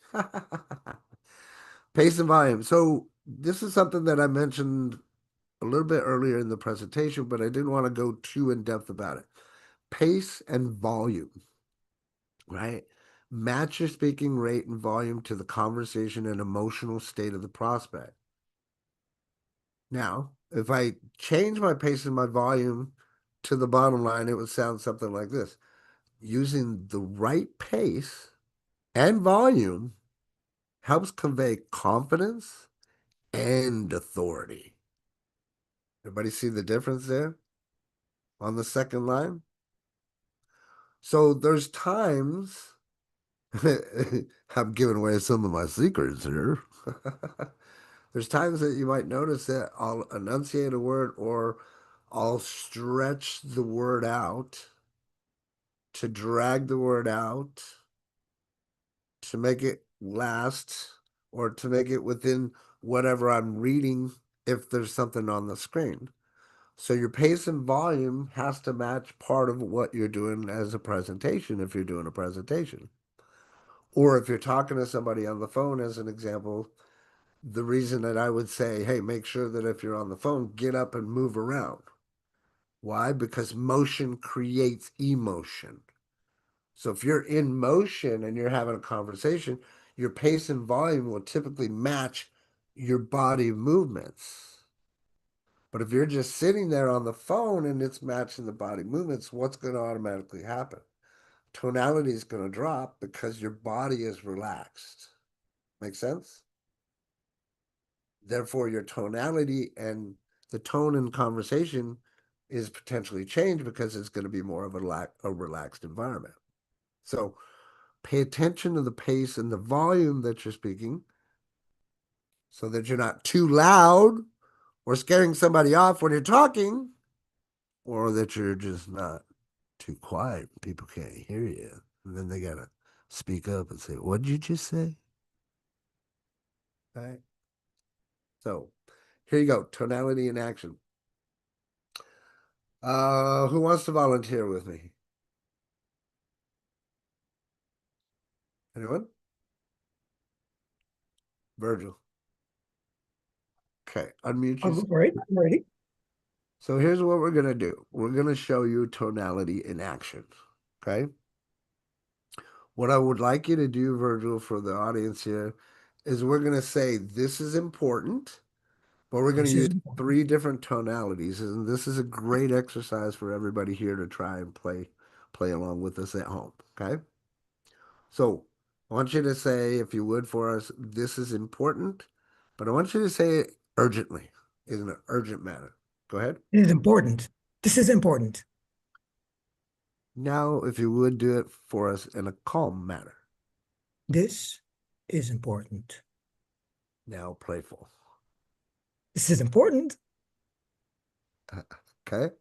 Pace and volume. So this is something that I mentioned a little bit earlier in the presentation, but I didn't want to go too in depth about it. Pace and volume, right? Match your speaking rate and volume to the conversation and emotional state of the prospect. Now, if I change my pace and my volume to the bottom line, it would sound something like this. Using the right pace and volume helps convey confidence and authority. Everybody see the difference there on the second line? So there's times I'm giving away some of my secrets here. There's times that you might notice that I'll enunciate a word or I'll stretch the word out to drag the word out to make it last or to make it within whatever I'm reading if there's something on the screen. So your pace and volume has to match part of what you're doing as a presentation if you're doing a presentation. Or if you're talking to somebody on the phone, as an example, the reason that I would say, hey, make sure that if you're on the phone, get up and move around. Why? Because motion creates emotion. So if you're in motion and you're having a conversation, your pace and volume will typically match your body movements. But if you're just sitting there on the phone and it's matching the body movements, what's going to automatically happen? Tonality is going to drop because your body is relaxed. Make sense? Therefore, your tonality and the tone in conversation is potentially changed because it's going to be more of a relaxed environment. So pay attention to the pace and the volume that you're speaking so that you're not too loud or scaring somebody off when you're talking, or that you're just not too quiet. People can't hear you. And then they got to speak up and say, what did you just say? All right. So here you go. Tonality in action. Who wants to volunteer with me? Anyone? Virgil. Okay, unmute yourself. All right, I'm ready. So here's what we're going to do. We're going to show you tonality in action. Okay. What I would like you to do, Virgil, for the audience here, is we're going to say this is important, but we're going to This use is 3 different tonalities. And this is a great exercise for everybody here to try and play along with us at home. Okay. So I want you to say, if you would, for us, this is important, but I want you to say it urgently, in an urgent manner. Go ahead. it is important. This is important. Now, if you would, do it for us in a calm manner. This is important. Now, playful. This is important. Okay.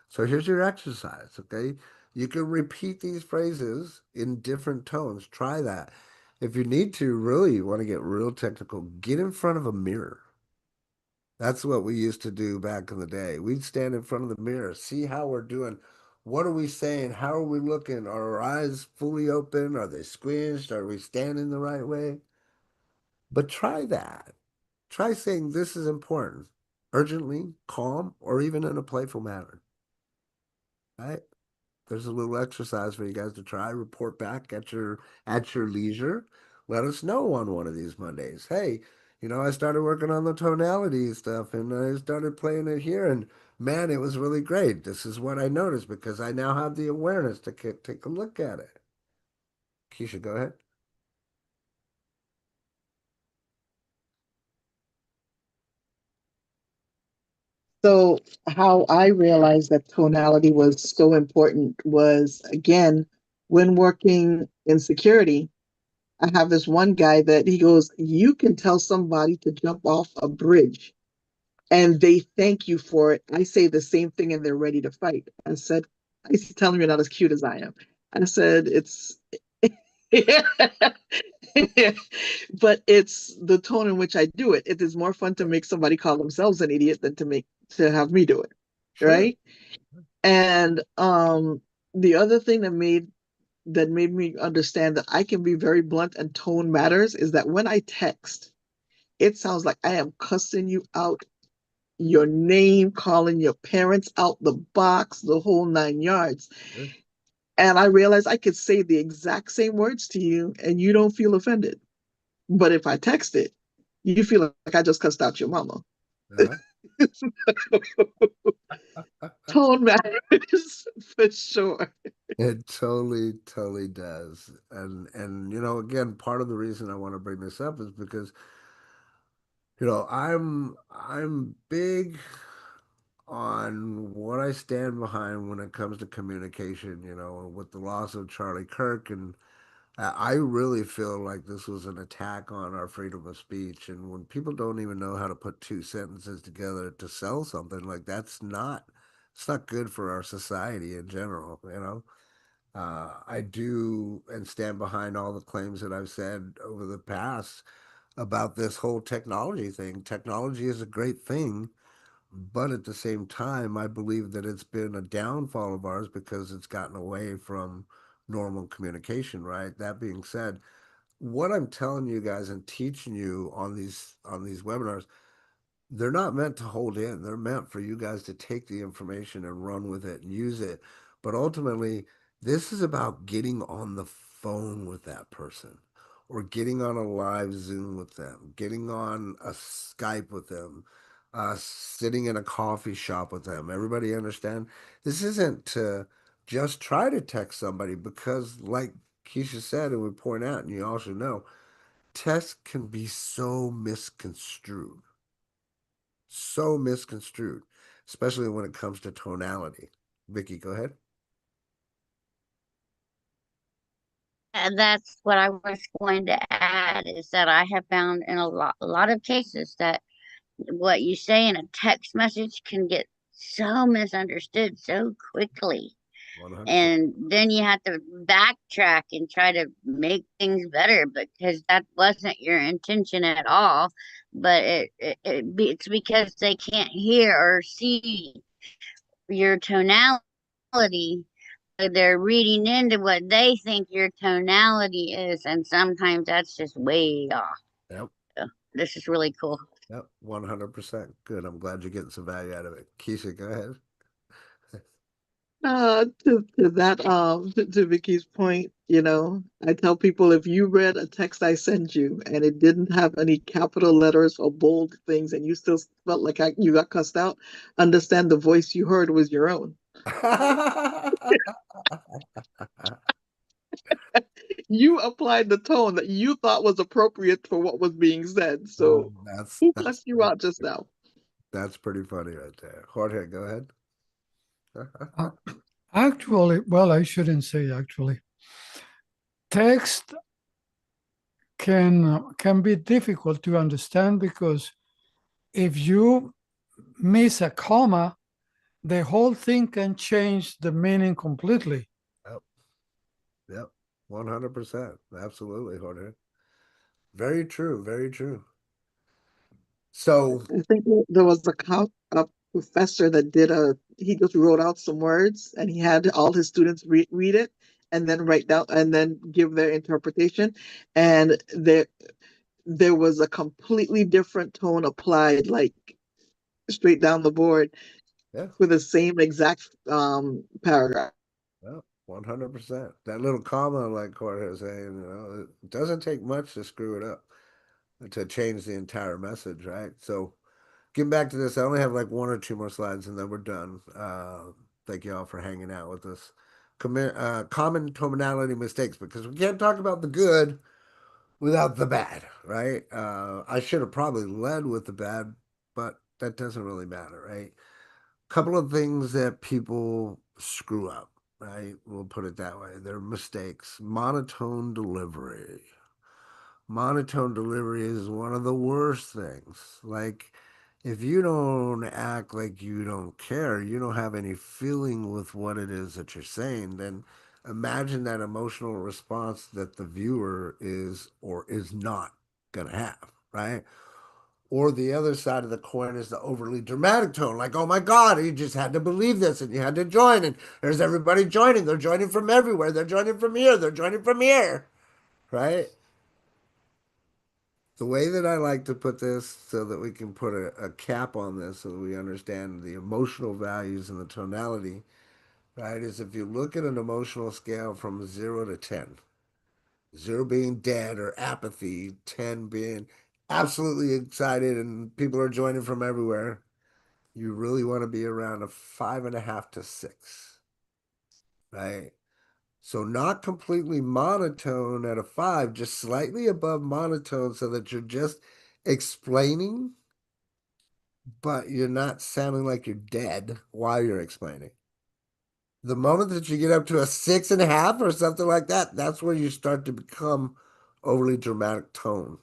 So here's your exercise. Okay. You can repeat these phrases in different tones. Try that. If you need to, really, you want to get real technical, get in front of a mirror. That's what we used to do back in the day. We'd stand in front of the mirror, see how we're doing. What are we saying? How are we looking? Are our eyes fully open? Are they squished? Are we standing the right way? But try that. Try saying this is important, urgently, calm, or even in a playful manner. Right? There's a little exercise for you guys to try. Report back at your leisure. Let us know on one of these Mondays. Hey, I started working on the tonality stuff and I started playing it here. And man, it was really great. This is what I noticed because I now have the awareness to take a look at it. Keisha, go ahead. So, how I realized that tonality was so important was again, when working in security, I have this one guy that he goes, you can tell somebody to jump off a bridge and they thank you for it. I say the same thing and they're ready to fight. I said, I used to tell him you're not as cute as I am. I said, it's, but it's the tone in which I do it. It is more fun to make somebody call themselves an idiot than to have me do it. Sure. Right. And the other thing that made me understand that I can be very blunt and tone matters is that when I text, it sounds like I am cussing you out, your name, calling your parents out the box, the whole 9 yards. Sure. And I realized I could say the exact same words to you and you don't feel offended. But if I text it, you feel like I just cussed out your mama. Uh-huh. Tone matters for sure. It totally, totally does. And again, part of the reason I want to bring this up is because, I'm big on what I stand behind when it comes to communication, with the loss of Charlie Kirk. And I really feel like this was an attack on our freedom of speech. And when people don't even know how to put two sentences together to sell something, like it's not good for our society in general. I do and stand behind all the claims that I've said over the past about this whole technology thing. Technology is a great thing, but at the same time, I believe that it's been a downfall of ours because it's gotten away from normal communication, right? That being said, what I'm telling you guys and teaching you on these webinars, they're not meant to hold in. They're meant for you guys to take the information and run with it and use it. But ultimately, this is about getting on the phone with that person or getting on a live Zoom with them, getting on a Skype with them, sitting in a coffee shop with them. Everybody understand? This isn't to just try to text somebody because, like Keisha said, and we point out, and you also know, text can be so misconstrued, especially when it comes to tonality. Vicky, go ahead. And that's what I was going to add is that I have found in a lot of cases that what you say in a text message can get so misunderstood so quickly. 100%. And then you have to backtrack and try to make things better because that wasn't your intention at all. But it's because they can't hear or see your tonality. They're reading into what they think your tonality is, and sometimes that's just way off. Yep. So this is really cool. Yep. 100%. Good. I'm glad you're getting some value out of it. Keisha, go ahead. To that, to Vicky's point, I tell people if you read a text I sent you and it didn't have any capital letters or bold things and you still felt like you got cussed out, understand the voice you heard was your own. You applied the tone that you thought was appropriate for what was being said. So That's who that's cussed you pretty, out just now? that's pretty funny right there. Jorge, go ahead. Uh, Actually, well, I shouldn't say actually. Text can be difficult to understand because if you miss a comma, the whole thing can change the meaning completely. Yep. Yep. 100%. Absolutely, Jorge. Very true. Very true. So, I think there was a professor that he just wrote out some words and he had all his students read it and then write down and then give their interpretation. And there was a completely different tone applied, like straight down the board yeah. for the same exact paragraph. Well, 100%. That little comma, like Jorge was saying, it doesn't take much to screw it up. to change the entire message, right? So getting back to this, I only have like one or two more slides and then we're done. Thank you all for hanging out with us. Common tonality mistakes, because we can't talk about the good without the bad, right? I should have probably led with the bad, but that doesn't really matter, right? Couple of things that people screw up, right? We'll put it that way. They're mistakes. Monotone delivery. Monotone delivery is one of the worst things. Like, if you don't act like you don't care, you don't have any feeling with what it is that you're saying, then imagine that emotional response that the viewer is or is not going to have, right? Or the other side of the coin is the overly dramatic tone, like, oh my God, you just had to believe this and you had to join, and there's everybody joining. They're joining from everywhere. They're joining from here. They're joining from here, right? The way that I like to put this so that we can put a cap on this so that we understand the emotional values and the tonality, right, is if you look at an emotional scale from 0 to 10, 0 being dead or apathy, 10 being absolutely excited and people are joining from everywhere, you really want to be around a 5.5 to 6, right? So not completely monotone at a 5, just slightly above monotone so that you're just explaining, but you're not sounding like you're dead while you're explaining. The moment that you get up to a 6.5 or something like that, that's where you start to become overly dramatic tone.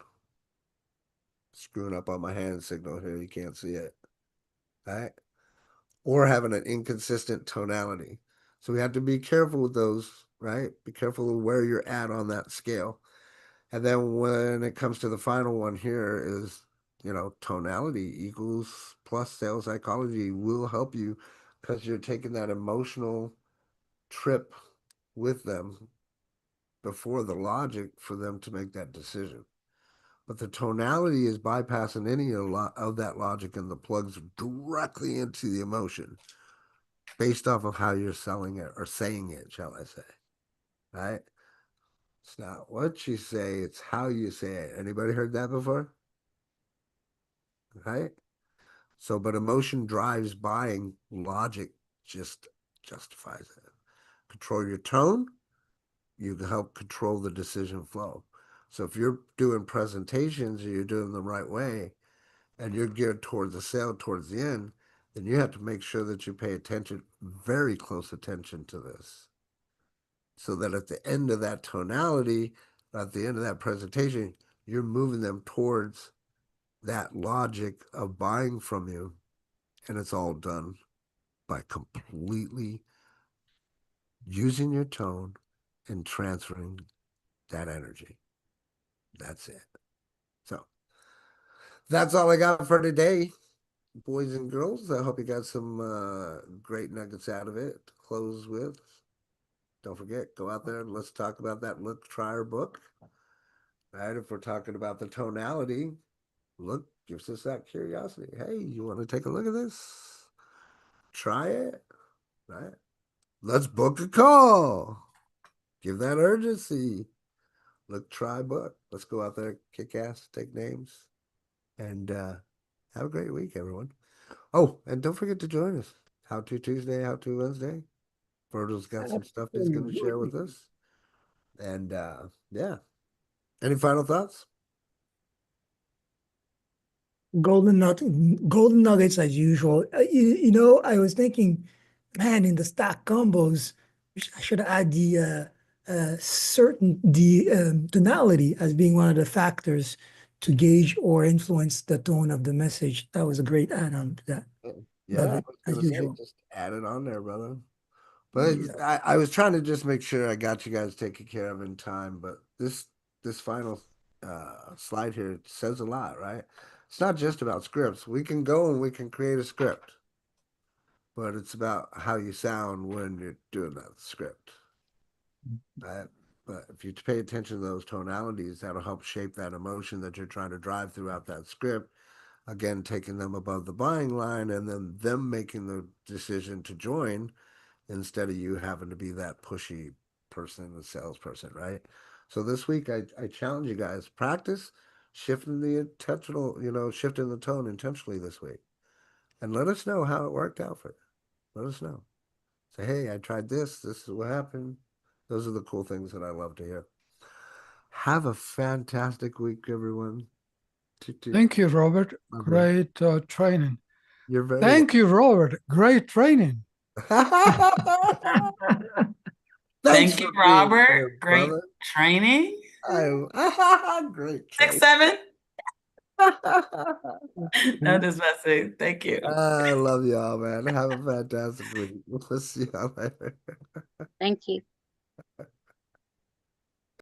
Screwing up on my hand signal here, you can't see it, right? Or having an inconsistent tonality. So we have to be careful with those, right? Be careful of where you're at on that scale. And then when it comes to the final one here is, tonality equals plus sales psychology will help you because you're taking that emotional trip with them before the logic for them to make that decision. But the tonality is bypassing any of that logic and the plugs directly into the emotion based off of how you're selling it or saying it, shall I say, right? It's not what you say, it's how you say it. Anybody heard that before? Right? So, but emotion drives buying, logic just justifies it. Control your tone, you can help control the decision flow. So, if you're doing presentations and you're doing them the right way and you're geared towards the sale, towards the end, then you have to make sure that you pay attention, very close attention to this. So that at the end of that tonality, at the end of that presentation, you're moving them towards that logic of buying from you. And it's all done by completely using your tone and transferring that energy. That's it. So that's all I got for today, boys and girls. I hope you got some great nuggets out of it to close with. Don't forget, go out there and let's talk about that look, try, or book. Right? If we're talking about the tonality, look gives us that curiosity. Hey, you want to take a look at this? Try it. Right? Let's book a call. Give that urgency. Look, try, book. Let's go out there, kick ass, take names, and have a great week, everyone. Oh, and don't forget to join us. How to Tuesday, How to Wednesday. Virgil's got some stuff he's going to share with us. And yeah. Any final thoughts? Golden nuggets as usual. I was thinking, man, in the stock combos, I should add the tonality as being one of the factors to gauge or influence the tone of the message. That was a great add-on to that. Yeah, Love I it was as going to say, usual. just add it on there, brother. But Yeah. I was trying to just make sure I got you guys taken care of in time. But this final slide here says a lot, right? It's not just about scripts. We can go and we can create a script, but it's about how you sound when you're doing that script, right? But if you pay attention to those tonalities, that'll help shape that emotion that you're trying to drive throughout that script. Again, taking them above the buying line and then them making the decision to join instead of you having to be that pushy person, the salesperson, right? So this week, I challenge you guys, practice shifting the intentional, shifting the tone intentionally this week. And let us know how it worked out for you. Let us know. Say, hey, I tried this. This is what happened. Those are the cool things that I love to hear. Have a fantastic week, everyone. Thank you, Robert. Lovely. Great training. You're very Thank you, Robert. Great training. Thanks Thank for you, being here, Robert. Great brother. training. Great 6, training. 7. No, just messing. Thank you. I love y'all, man. Have a fantastic week. We'll see y'all later. Thank you.